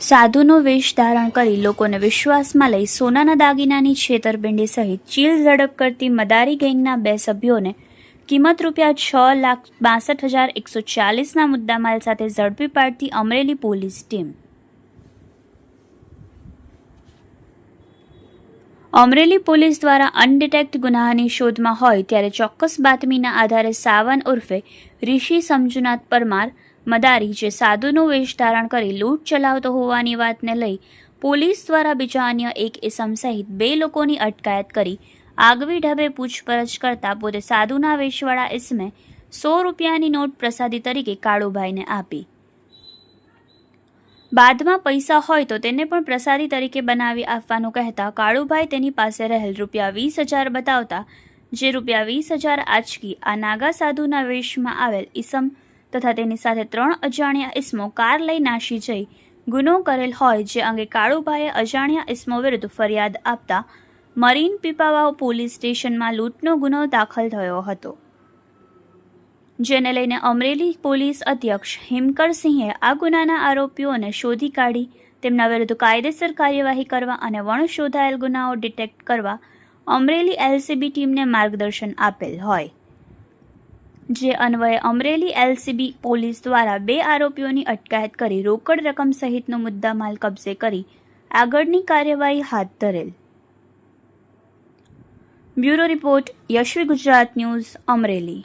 સાધુનો વેશ ધારણ કરી લોકોને વિશ્વાસમાં લઈ સોનાના દાગીનાની છેતરપિંડી સહિત ચીલ ઝડપ કરતી મદારી ગેંગના 2 સભ્યોને કિંમત ₹6,62,140ના મુદ્દામાલ સાથે ઝડપી પાડતી Amreli police team. Amreli police દ્વારા અનડિટેક્ટ ગુનાની શોધમાં હોય ત્યારે ચોક્કસ બાતમીના આધારે સાવન ઉર્ફે ઋષિ સમજુનાથ પરમાર મદારી જે સાધુનો વેશ ધારણ કરી લૂંટ ચલાવતો હોવાની વાતને લઈ પોલીસ દ્વારા બીજા અન્ય એક ઇસમ સહિત 2 લોકોની અટકાયત કરી આગવી ઢબે પૂછપરછ કરતા પોતે સાધુના વેશવાળા ઇસમે ₹100ની નોટ પ્રસાદી તરીકે કાળુભાઈને આપી. બાદમાં પૈસા હોય તો તેને પણ પ્રસાદી તરીકે બનાવી આપવાનું કહેતા કાળુભાઈ તેની પાસે રહેલ ₹20,000 બતાવતા જે ₹20,000 આંચકી આ નાગા સાધુના વેશમાં આવેલ ઇસમ તથા તેની સાથે 3 અજાણ્યા ઇસમો કાર લઈ નાસી જઈ ગુનો કરેલ હોય જે અંગે કાળુભાઈએ અજાણ્યા ઇસમો વિરુદ્ધ ફરિયાદ આપતા મરીન પીપાવાવ પોલીસ સ્ટેશનમાં લૂંટનો ગુનો દાખલ થયો હતો. જેને લઈને અમરેલી પોલીસ અધ્યક્ષ હિમકરસિંહે આ ગુનાના આરોપીઓને શોધી કાઢી તેમના વિરુદ્ધ કાયદેસર કાર્યવાહી કરવા અને વણશોધાયેલ ગુનાઓ ડિટેક્ટ કરવા અમરેલી એલસીબી ટીમને માર્ગદર્શન આપેલ હોય. જે અન્વયે અમરેલી એલસીબી પોલીસ દ્વારા 2 આરોપીઓની અટકાયત કરી રોકડ રકમ સહિતનો મુદ્દામાલ કબજે કરી આગળની કાર્યવાહી હાથ ધરેલ. Bureau report Yashvi Gujarat news Amreli.